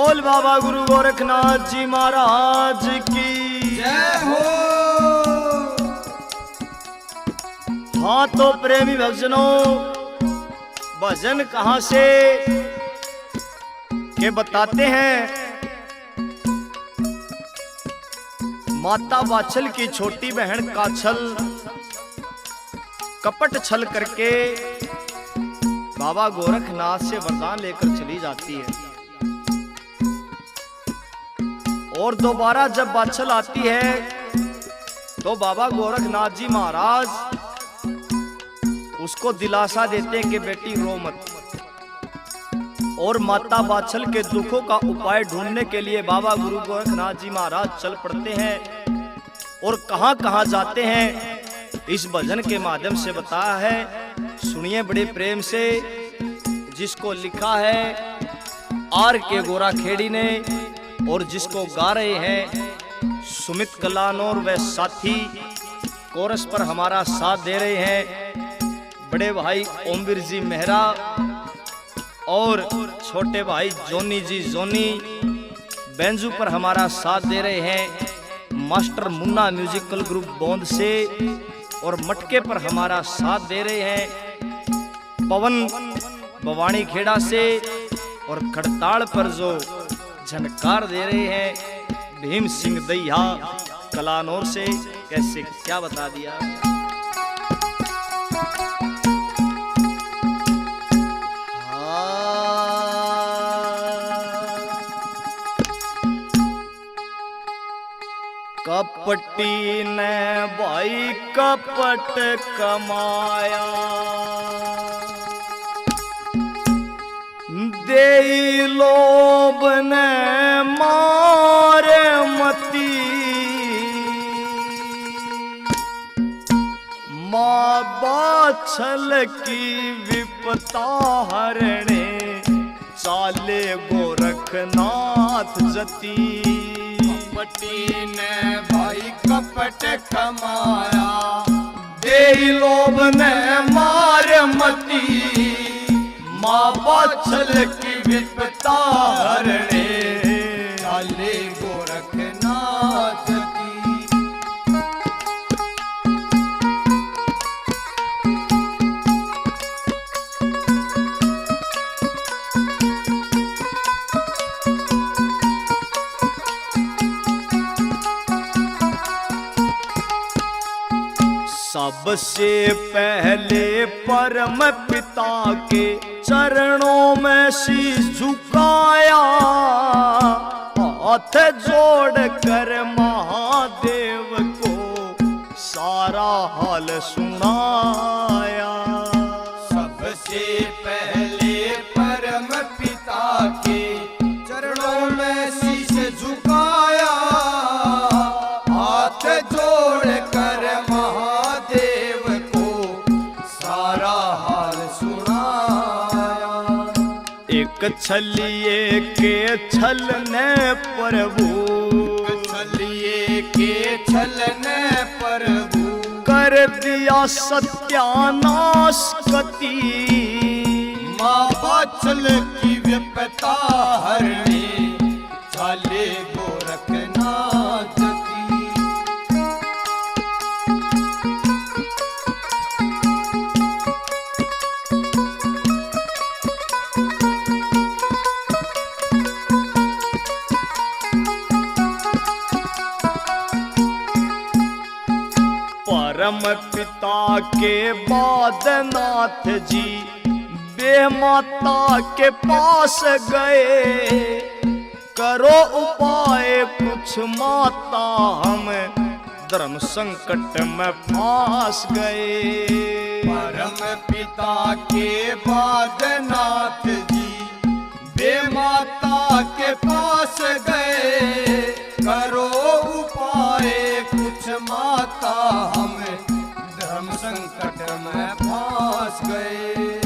बोल बाबा गुरु गोरखनाथ जी महाराज की जय हो। हाँ तो प्रेमी भक्तजनों, भजन कहां से के बताते हैं। माता वात्सल की छोटी बहन काछल कपट छल करके बाबा गोरखनाथ से वरदान लेकर चली जाती है और दोबारा जब वात्सल आती है तो बाबा गोरखनाथ जी महाराज उसको दिलासा देते हैं कि बेटी रो मत। और माता वात्सल के दुखों का उपाय ढूंढने के लिए बाबा गुरु गोरखनाथ जी महाराज चल पड़ते हैं और कहां कहां जाते हैं इस भजन के माध्यम से बताया है। सुनिए बड़े प्रेम से, जिसको लिखा है आर के गोरा खेड़ी ने और जिसको गा रहे हैं सुमित कलानौर व साथी। कोरस पर हमारा साथ दे रहे हैं बड़े भाई ओमवीर जी मेहरा और छोटे भाई जोनी जी जोनी। बेंजू पर हमारा साथ दे रहे हैं मास्टर मुन्ना म्यूजिकल ग्रुप बोंद से और मटके पर हमारा साथ दे रहे हैं पवन भवानी खेड़ा से और खड़ताल पर जो झनकार दे रहे हैं भीम सिंह दैया कलानौर से। कैसे क्या बता दिया। कपटी ने भाई कपट कमाया, दे लोभ ने मारे मती। माँ वात्सल की विपता हरणे, चाले गोरखनाथ जती। कपटी ने भाई कपट कमाया, दे लोभ ने मारे मती। माँ वात्सल की विपता हरणे, चाले गोरखनाथ जती। सबसे पहले परम पिता के चरणों में शीश झुकाया, हाथ जोड़ कर महादेव को सारा हाल सुनाया। सबसे पहले परम पिता के चरणों में शीश झुकाया, हाथ जोड़ कर महादेव को सारा हाल सुनाया। एक छलिए के छलने प्रभु, छलिए के छलने प्रभु, कर दिया सत्यानाश कति। माँ वात्सल की विपता हरणे, चाले गोरखनाथ जती। परम पिता के बाद नाथ जी बे माता के पास गए। करो उपाय कुछ माता, हम धर्म संकट में फांस गए। परम पिता के बाद नाथ जी बे माता के पास गए। करो उपाय कुछ माता, हम धर्म संकट में फांस गए।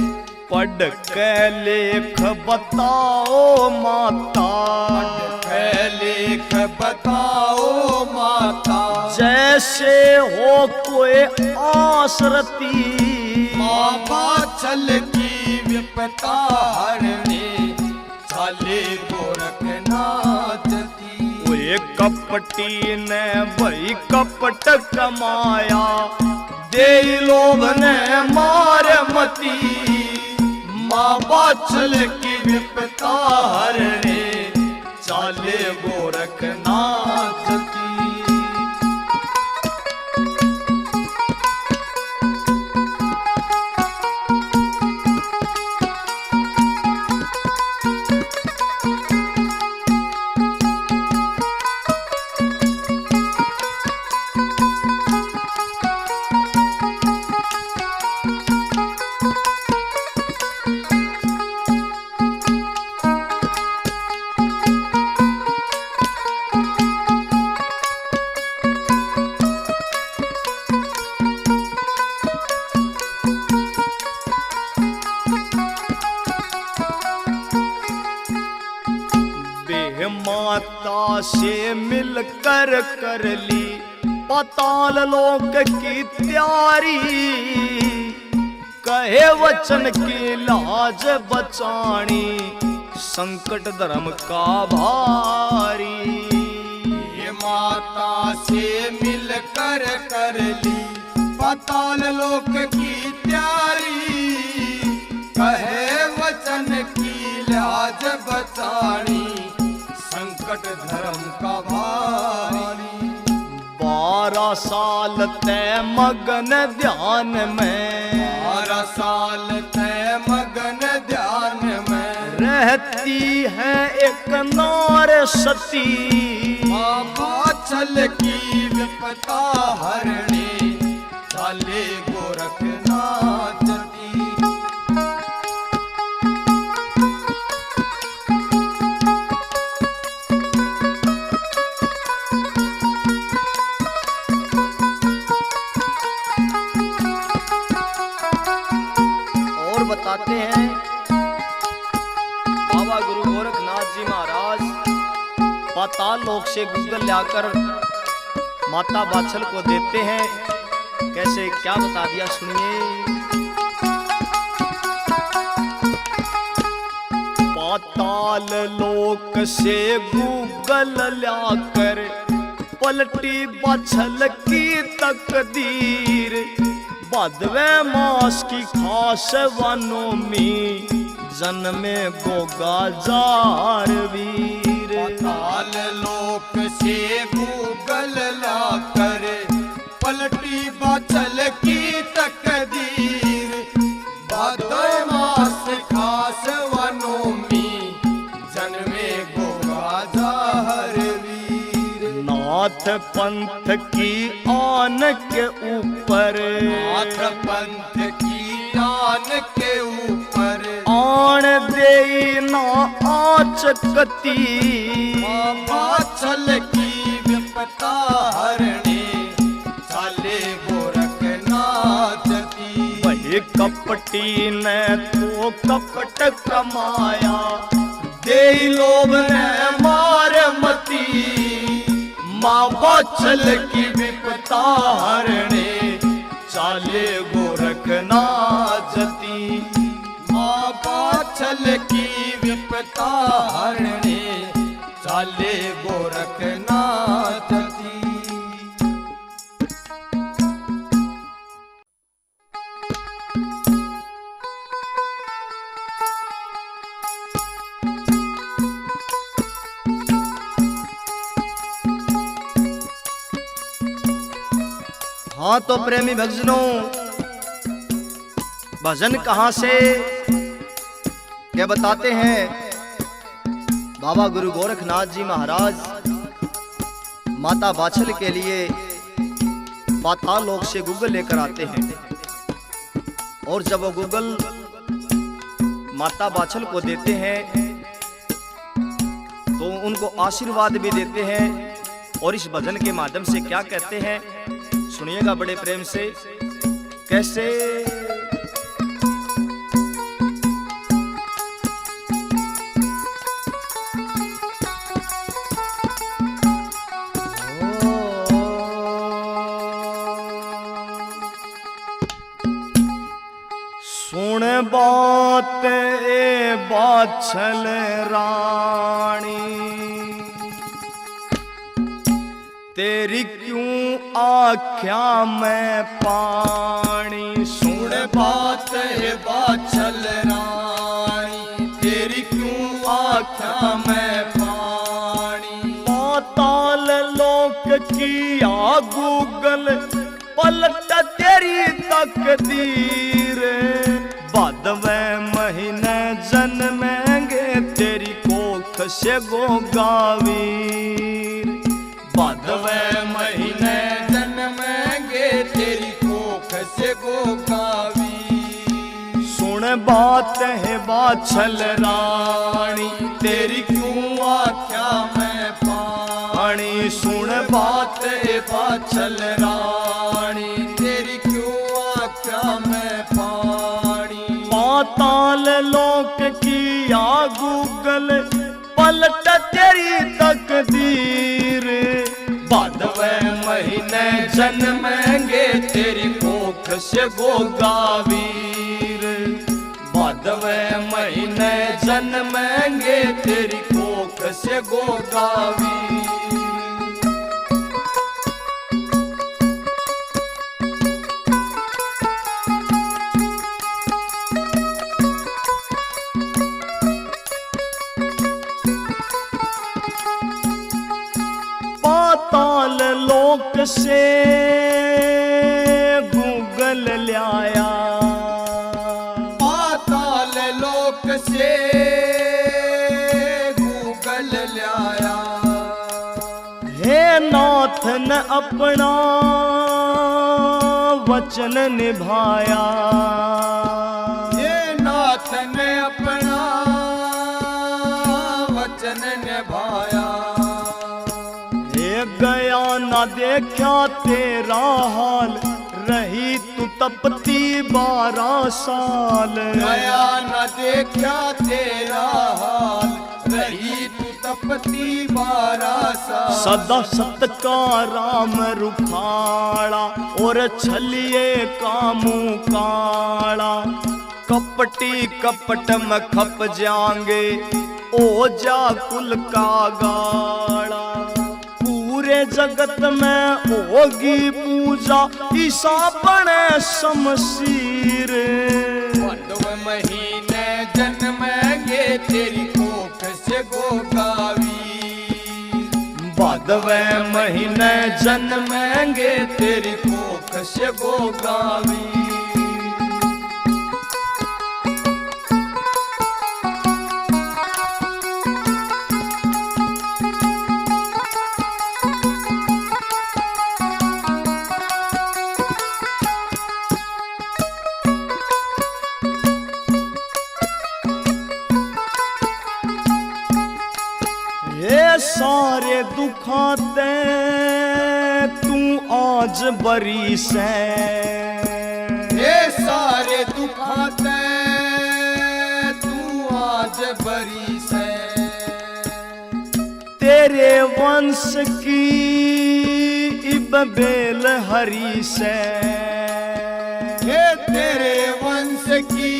पढ़ के लेख बताओ माता, पढ़ के लेख बताओ माता। जैसे हो कोई आसरती, माँ वात्सल की विपता हरणे, चाले गोरखनाथ नाचती। वे कपटी ने वही कपट कमाया, दे लोभ ने मार मती। माँ बाछल की विपता हरणे, चाले गोरख नाचती। माता से मिलकर कर ली पाताल लोक की तैयारी, कहे वचन की लाज बचानी, संकट धर्म का भारी। ये माता से मिलकर कर ली पाताल लोक की तैयारी, कहे वचन की लाज बचानी, संकट धर्म का भारी। 12 साल तय मगन ध्यान में, 12 साल तय मगन ध्यान में, रहती है एक नार सती। माँ बाछल की विपता हरणे, चाले गोरख नाचती। बताते हैं बाबा गुरु गोरखनाथ जी महाराज पाताल लोक से गूगल लाकर माता बाछल को देते हैं। कैसे क्या बता दिया सुनिए। पाताल लोक से गूगल लाकर पलटी बाछल की तकदीर, भादवे मास की खास वनोमी, जन्मे गोगा जार वीर। पाताल लोक से गूगल लाकर पलटी बाछल की तकदीर, भादवे मास खास वनोमी, जन्मे गोगा जार वीर। नाथ पंथ की आन के ऊपर, नाथ पंथ की आन के ऊपर, आन दे ना आचकती। माँ बाछल की विपता हरणे, चाले गोरख नाचती। वही कपटी ने तो कपट कमाया, दे लोभ ने मार मती। माँ बाछल की विपता हरणे, चाले गोरख नाचती। माँ बाछल की विपता हरणे, चाले गोरख नाचती। हाँ तो प्रेमी भक्तों, भजन कहाँ से क्या बताते हैं। बाबा गुरु गोरखनाथ जी महाराज माता बाछल के लिए पाताल लोक से गूगल लेकर आते हैं, और जब वो गूगल माता बाछल को देते हैं तो उनको आशीर्वाद भी देते हैं। और इस भजन के माध्यम से क्या कहते हैं सुनिएगा बड़े प्रेम से। कैसे सुन बात ए बाछल रानी, तेरी क्यों आख्या में पानी। सुन बात है बाछल रानी, तेरी क्यों आख्या में पानी। पाताल लोक किया गूगल, पलट तेरी तकदीर। भादवें महीने जन्मेंगे तेरी कोख से गोगावीर। भादवें महीने जन्मेंगे तेरी कोख से गोगावीर। सुन बात है बाछल रानी, तेरी क्यों आख्या में पानी। सुन बात है बाछल रानी, तेरी क्यों आख्या में पानी। पाताल लोक किया गूगल, पलट तेरी तकदीर। भादवें महीने जन्मेंगे तेरी कोख से गोगावीर। भादवें महीने जन्मेंगे तेरी कोख से गोगावीर। पाताल लोक से गूगल लाया, पाताल लोक से गूगल लाया। हे नाथ ने अपना वचन निभाया। हे नाथ ने अपना वचन निभाया। गया ना देखा तेरा हाल, रही तू तपती 12 साल। गया न देखा तेरा हाल, रही तू तपती 12 साल। सदा सत का राम रुखाड़ा, और छलिए कामू काड़ा। कपटी कपट में खप जाएंगे, ओ जा कुल का गाड़ा। पूरे जगत में होगी पूजा, ईसा बने शमशीर। भादवें महीने जन्मेंगे तेरी कोख से गोगावीर। भादवें महीने जन्मेंगे तेरी कोख से गोगावीर। सारे दुखाते तू आज बरी से। ये सारे दुखाते तू आज बरी से। तेरे वंश की इब बेल हरी से। ये तेरे वंश की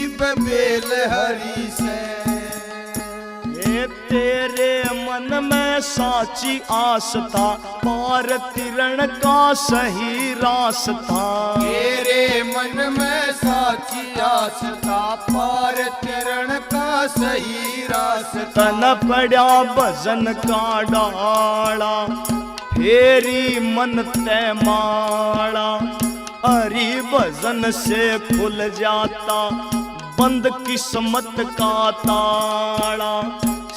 इब बेल हरी से। तेरे मन में साची आस था, पार तिरण का सही रास्ता। तेरे मन में साची आस था, पार तिरण का सही रास्ता। तन पड़ा भजन का डाला, फेरी मन ते माड़ा। हरि भजन से खुल जाता, बंद किस्मत का ताला।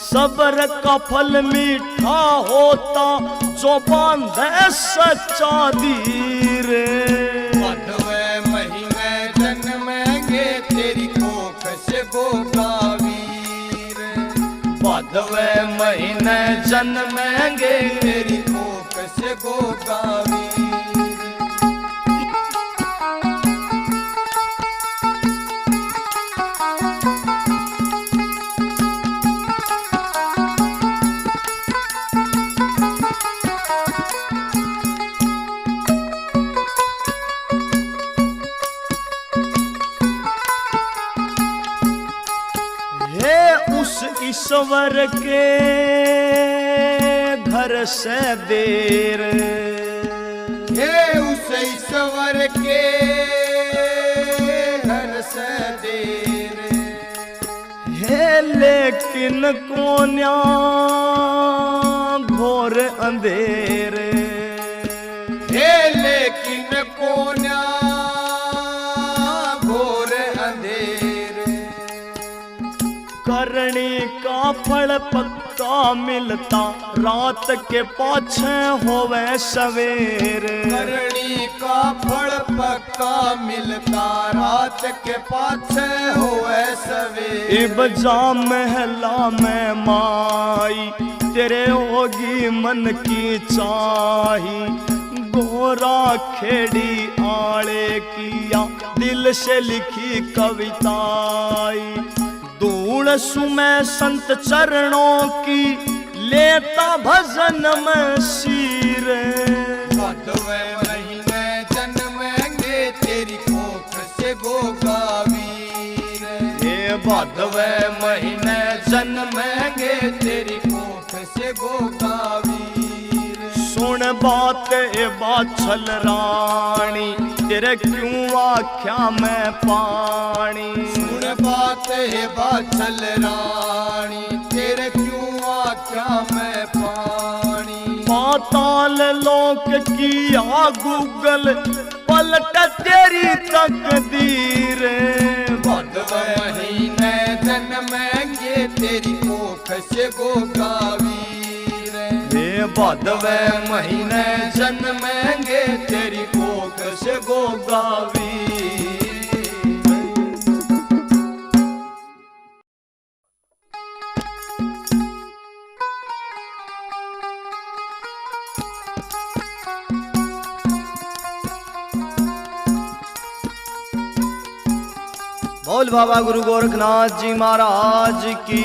सब्र का फल मीठा होता, जो बांधे सच्चा धीर। भादवें महीने जन्मेंगे तेरी कोख से गोगावीर। भादवें महीने जन्मेंगे तेरी कोख से गोगावीर। उस ईश्वर के घर हर से देर। हे उस ईश्वर के हर से देर। हे लेकिन कोन्या घोर अंधेर। हे लेकिन कोन्या घोर अंधेर। करनी का फल पक्का मिलता रात के पाछे होवे सवेर। करनी का फल पक्का मिलता रात के पाछे होवे सवेर। इब जा महला में माई तेरे होगी मन की चाही। गोरा खेड़ी आड़े किया दिल से लिखी कविताई। धूड़ सुमै संत चरणों की लेता भजन में शीर। भादवे महीने जन्मेंगे तेरी कोख से गोगावीर। हे भादवे महीने जन्मेंगे तेरी कोख से गोगावीर। सुन बात ए बाछल रानी तेरे क्यों आख्या में पानी। सुन बात है बाछल रानी तेरे क्यों आख्या में पानी। पाताल लोक की आ गूगल पलट तेरी तकदीर। भादवे महीने जन्मेंगे तेरी कोख से गोगावीर। हे भादवे महीने जन्मेंगे तेरी कोख से गोगावीर। बोल बाबा गुरु गोरखनाथ जी महाराज की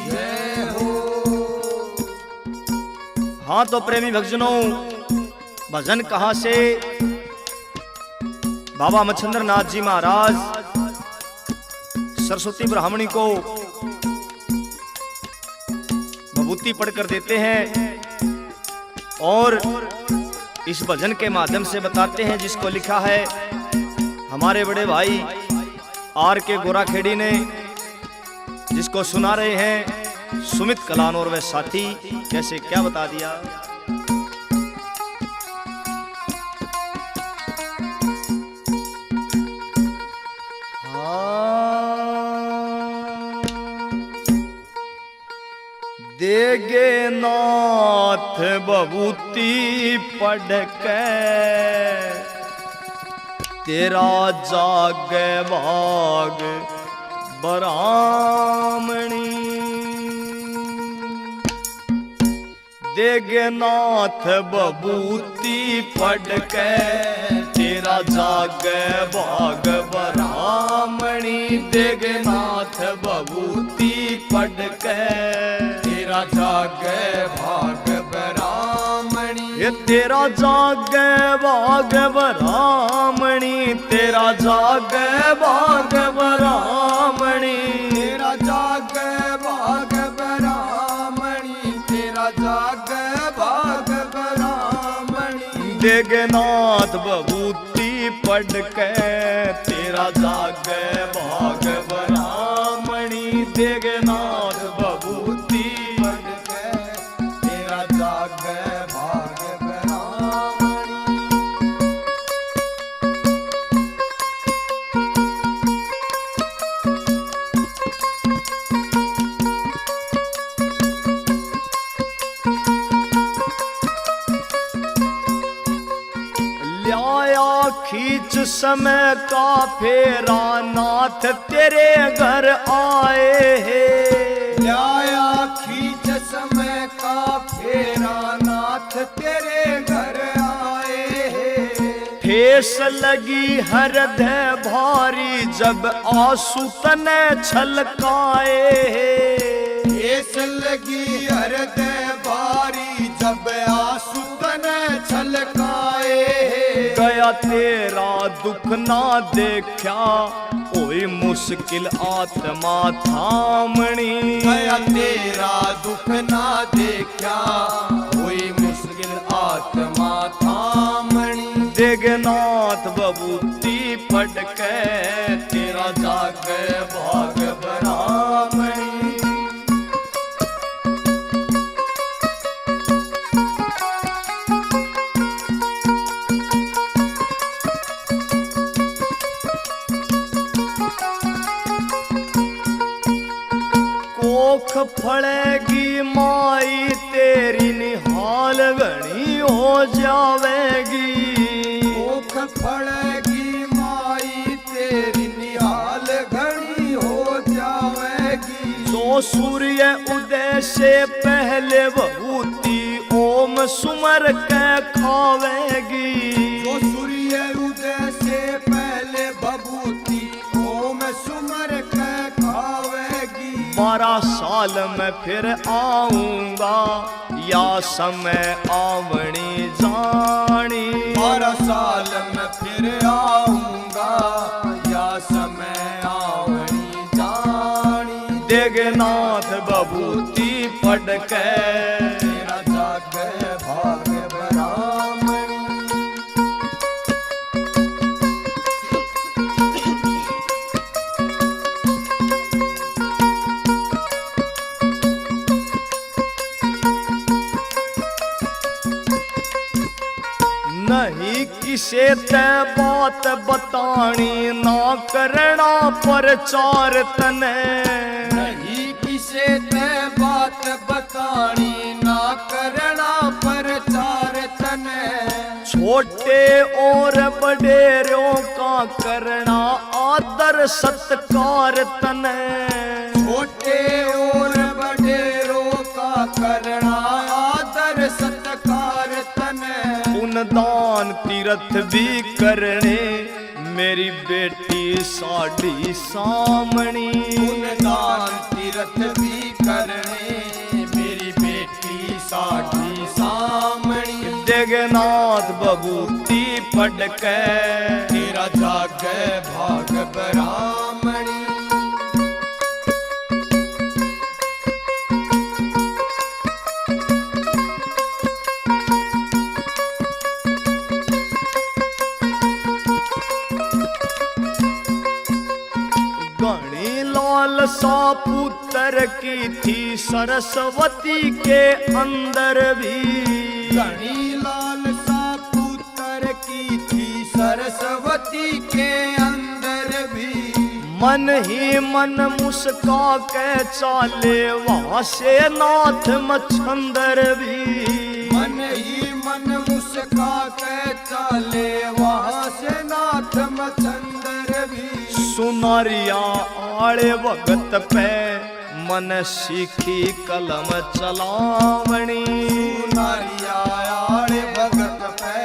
जय हो। हाँ तो प्रेमी भक्तजनों, भजन कहाँ से? बाबा मच्छिंद्र नाथ जी महाराज सरस्वती ब्राह्मणी को विभूति पढ़कर देते हैं और इस भजन के माध्यम से बताते हैं, जिसको लिखा है हमारे बड़े भाई आर के गोराखेड़ी ने, जिसको सुना रहे हैं सुमित कलान और वे साथी। कैसे क्या बता दिया? देगे नाथ बबूती पढ़ के तेरा जागे भाग बरामणी। देगे नाथ बबूती पढ़ के तेरा जागे भाग बरामणी। देगे नाथ बबूती पढ़ के तेरा जागे भाग बरामणी। ये तेरा जागे भाग बरामणी। तेरा जागे भाग बरामणी। तेरा जागे भाग बरामणी। तेरा जागे भाग बरामणी। देगे नाथ बबूती पढ़ के तेरा जागे भाग बरामणी। देगे नाथ बबूती पढ़ के तेरा जागे भाग बरामणी। ल्याया खींच समय का फेरा नाथ तेरे घर आए हैं। ल्याया खींच समय का फेरा नाथ तेरे घर आए हैं। ठेस लगी हृदय भारी जब आंसू तने छलकाए हैं। ठेस लगी हृदय भारी जब आंसू तने छलकाए। गया तेरा दुख ना देखा कोई मुश्किल आत्मा थामणी। गया तेरा दुख ना देखा, कोई मुश्किल आत्मा थामणी। देगनाथ बबूती पढ़ के तेरा जागे भाग बरामणी। कोख फड़ेगी माई तेरी निहाल घनी हो जावेगी। कोख फड़ेगी माई तेरी निहाल घनी हो जावेगी। जो सूर्य उदय से पहले बबूती ओम सुमर के खावेगी। जो सूर्य उदय से पहले बबूती ओम सुमर के खावेगी। 12 साल में फिर आऊंगा या समय आवणी जानी। 12 साल में फिर आऊंगा या समय आवणी जानी। देगनाथ बबूती पढ़ के तेरा जागे भाग बरामणी। नहीं किसे ते बात बतानी, ना करना प्रचार तने। नहीं किसे ते बात बतानी, ना करना प्रचार तने। छोटे और बड़ेरों का करना आदर सत्कार तने। छोटे और बड़ेरों का करना आदर सत्कार तने। पुण्यदान तीर्थ भी करने मेरी बेटी साड़ी सामणी। पुण्यदान तीर्थ भी करने मेरी बेटी साड़ी सामणी। देगनाथ बबूती पढ़ के तेरा जागे भाग बरामणी। घनी लालसा पुत्र की थी सरस्वती के अंदर भी। घनी लालसा पुत्र की थी सरस्वती के अंदर भी। मन ही मन मुस्का के चाले वहां से नाथ मच्छंदर भी। मन ही मन मुस्का के चाले वहां से नाथ मच्छंदर भी। सुनारिया आड़े वक्त पे मन सीखी कलम चलावणी। सुनारिया आड़े भगत पे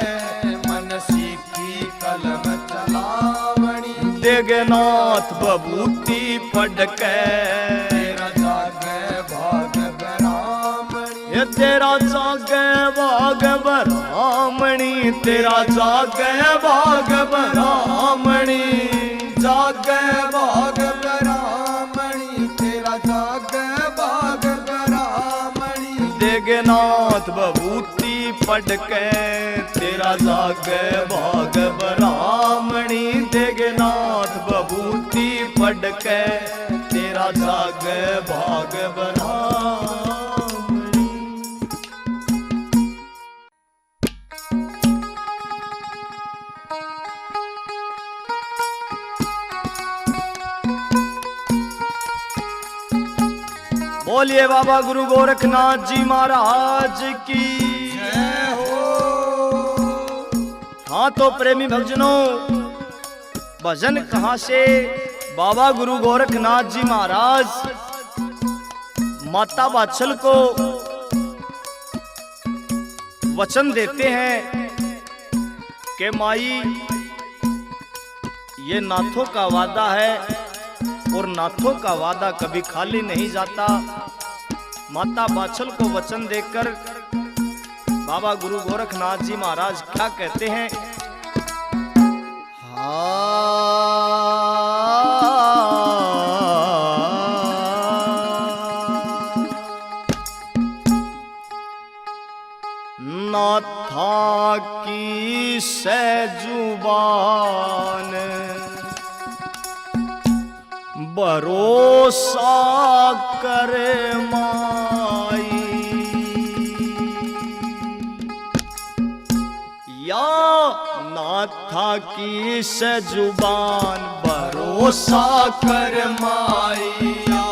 मन सीखी कलम चलावणी। देगनाथ बबूती पढ़ के तेरा जागे भाग बरामणी। ये तेरा जागे भाग बरामणी। तेरा जागे भाग बरामणी। जागे भाग बरामणी। तेरा जागे भाग बरामणी। देगनाथ बबूती पढ़ के तेरा जागे भाग बरामणी। देगनाथ बबूती पढ़ के तेरा जागे भाग बरामणी। बोलिए बाबा गुरु गोरखनाथ जी महाराज की जय हो। हाँ तो प्रेमी भक्तजनों, भजन कहाँ से बाबा गुरु गोरखनाथ जी महाराज माता बाछल को वचन देते हैं कि माई ये नाथों का वादा है और नाथों का वादा कभी खाली नहीं जाता। माता बाछल को वचन देकर बाबा गुरु गोरखनाथ जी महाराज क्या कहते हैं? हाँ की जुबान भरोसा करे माई, या नाथा की जुबान भरोसा कर माइया,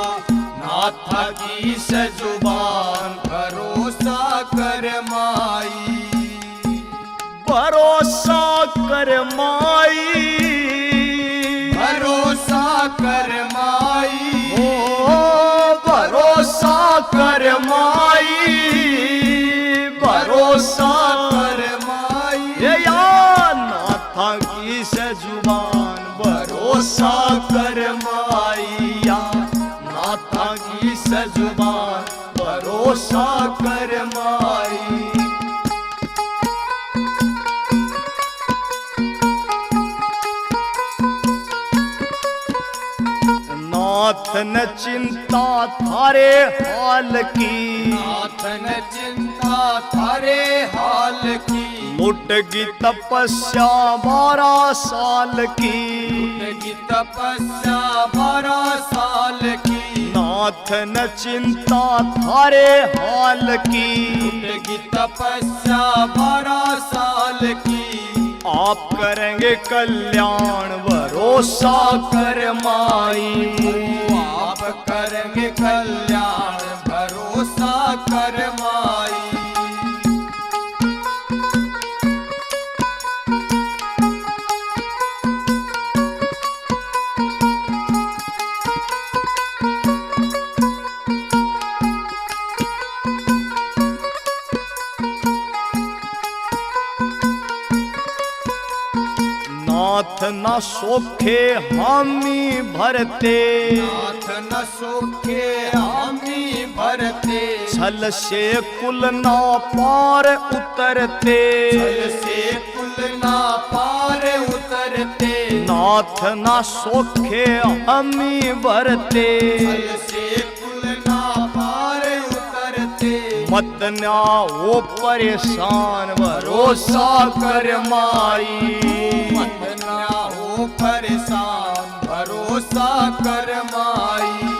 नाथा की जुबान भरोसा कर माई, भरोसा कर माई, भरोसा कर माई, ओ भरोसा कर माई, भरोसा कर माई, ये या नाथा की जुबान भरोसा कर माइया, नाथा की जुबान भरोसा कर माई। नाथ न चिंता थारे हाल की, नाथ न चिंता थारे हाल की, लुटगी तपस्या 12 साल की, लुटगी तपस्या 12 साल की, नाथ न चिंता थारे हाल की, लुटगी तपस्या 12 साल की, आप करेंगे कल्याण भरोसा कर माई, आप करेंगे कल्याण भरोसा कर माई। नाथ न सोखे हामी भरते, नाथ न सोखे हामी भरते, छल से कुल ना पार उतरते, छल से कुल ना पार उतरते, नाथ न सोखे हामी भरते, छल से कुल ना पार उतरते, मत ना हो परेशान भरोसा कर माई, मत ना हो परेशान भरोसा कर माई।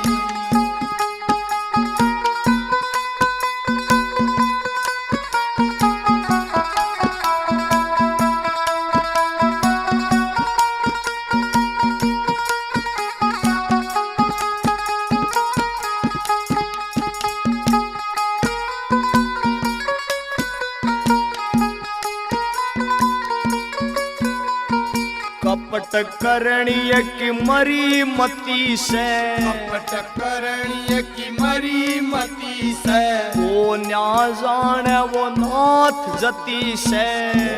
कपट करणीय की मरी मती से, कपट करणीय की मरी मती से, वो न्या जाने वो नाथ जती से,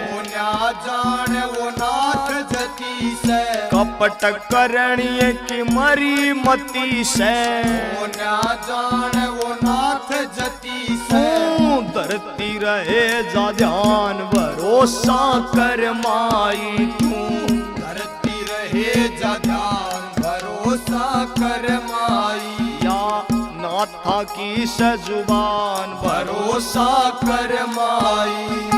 वो न्या जाने वो नाथ जती से, कपट करणीय की मरी मती से, वो न्या जाने वो नाथ जती से, धरती रहे जा ध्यान भरोसा कर माई, तू धरती रहे जा ध्यान भरोसा कर माई, या नाथा की जुबान भरोसा कर माई।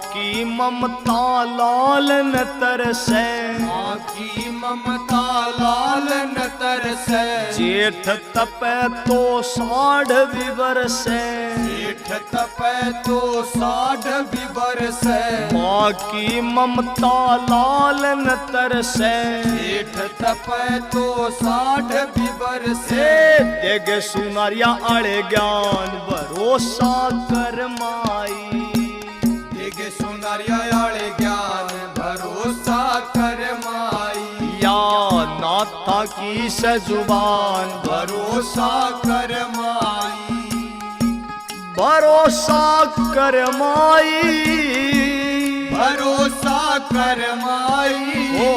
की ममता लाल न तरसे, माँ की ममता लाल न तरसे, जेठ तपे तो 60 विबरसे, जेठ तपे तो 60 विबरसे, माँ की ममता लाल न तरसे, जेठ तपे तो 60 विबरसे, देग सुनारिया आड़े ज्ञान भरोसा कर माई, सुनारिया आले ज्ञान भरोसा कर माई, या नाथा की जुबान भरोसा कर माई, भरोसा कर माई, भरोसा कर माई, ओ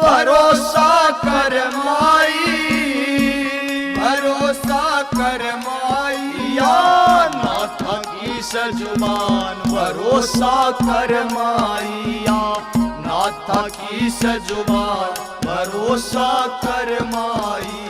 भरोसा कर माई, फरमाई, या नाथ की सजुबान भरोसा करमाइया, नाथ की सजुबान भरोसा करमाई।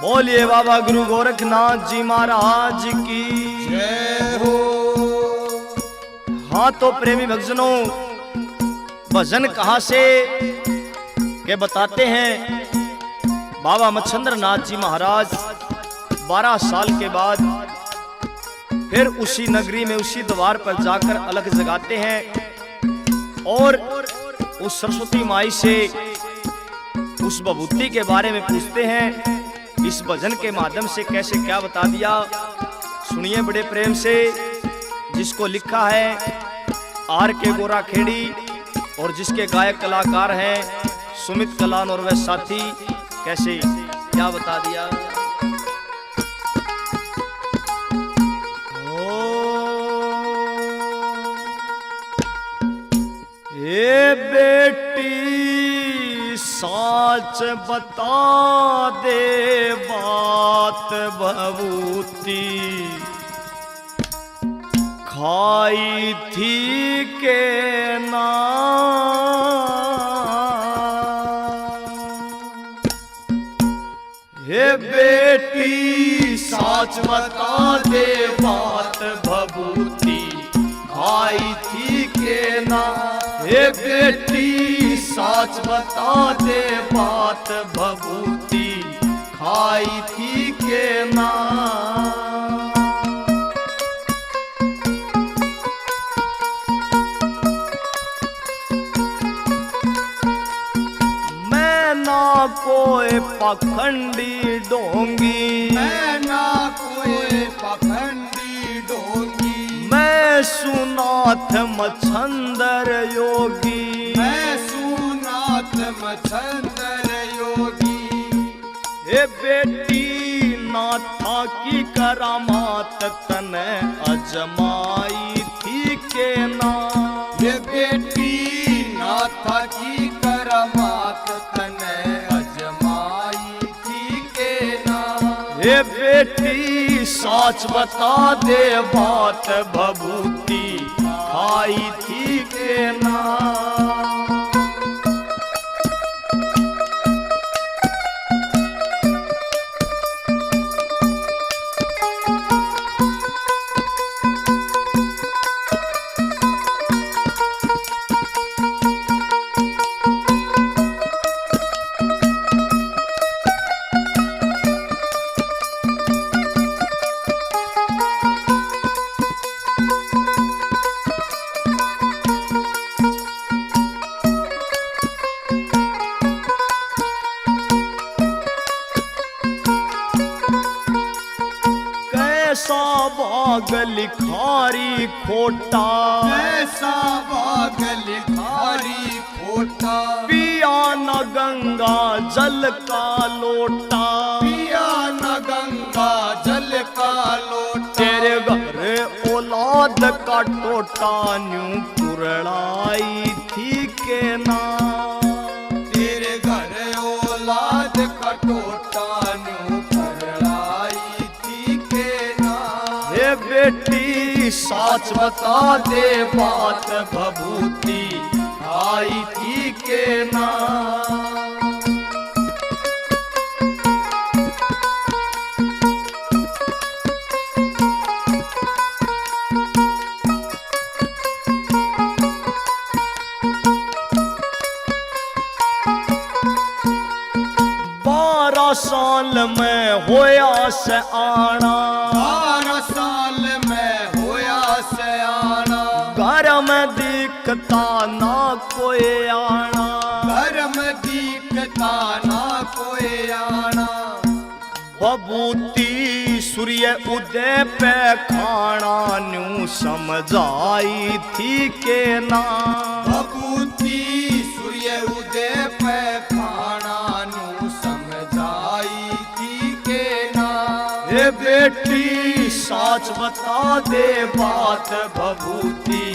बोलिए बाबा गुरु गोरखनाथ जी महाराज की जय हो। हाँ तो प्रेमी भक्तजनों, भजन कहाँ से के बताते हैं। बाबा मच्छंद्र नाथ जी महाराज 12 साल के बाद फिर उसी नगरी में उसी द्वार पर जाकर अलग जगाते हैं और उस सरस्वती माई से उस विभूति के बारे में पूछते हैं। इस भजन के माध्यम से कैसे क्या बता दिया, सुनिए बड़े प्रेम से। जिसको लिखा है R.K. गोरा खेड़ी और जिसके गायक कलाकार हैं सुमित कलान और वह साथी। कैसे क्या बता दिया। ए बेटी साच बता दे बात भभूति, खाई थी के ना। हे बेटी साच बता दे बात भभूति, खाई थी के ना। हे बेटी साच बता दे बात भभूति, खाई थी के ना। मैं ना कोई पखंडी डोंगी, मैं ना कोई पखंडी डोंगी, मैं सुनाथ मच्छंदर योगी, मैं सुनाथ मच्छंदर योगी। हे बेटी नाथा की करामात तने अजमाई थी के ना। ये बेटी नाथा की करामात तने अजमाई थी के ना। हे बेटी साच बता दे बात भभूति, खाई थी के ना। बाग लिखारी खोटा, ऐसा बाग लिखारी खोटा। पिया न गंगा जल का लोटा, पिया न गंगा जल का लोटा। तेरे घर औलाद का टोटा न्यू पुरलाई थी के ना। तेरे घर औलाद का टोटा न्यू पुरलाई थी के ना। हे बेटी साच बता दे बात भभूति, आई थी के ना। साल में होया से आना, 12 साल में होया से आना। घर में दिखता ना कोई आना, घर में दिखता ना कोई आना। बबूती सूर्य उदय पे खाना न्यू समझाई थी के ना। बबूती सूर्य उदय पे खाना न्यू समझाई थी के बेटी साच बता दे बात भभूति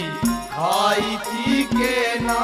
खाई थी के ना।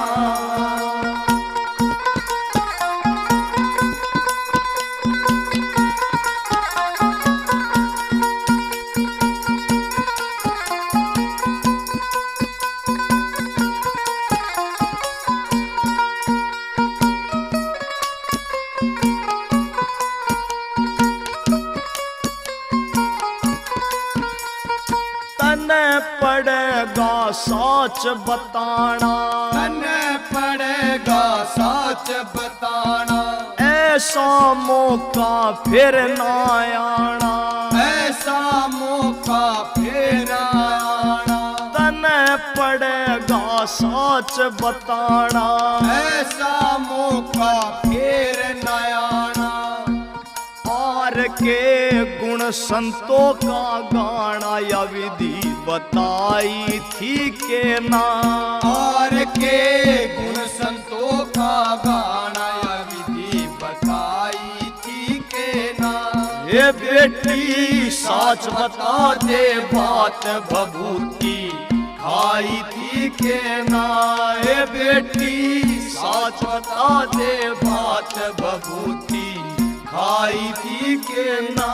पड़ेगा साच बताना, तन पड़ेगा साच बताना, ऐसा मौका फिर ना आना, ऐसा मौका फिर आना। तन पड़ेगा साच बताना, ऐसा मौका फिर न आना। आर के गुण संतों का गाना या विधि बताई थी के ना। और के गुण संतों का गाना या विधि बताई थी के ना। ये बेटी साच बता दे बात भभूति खाई थी के ना। ये बेटी साच बता दे बात भभूति खाई थी के ना।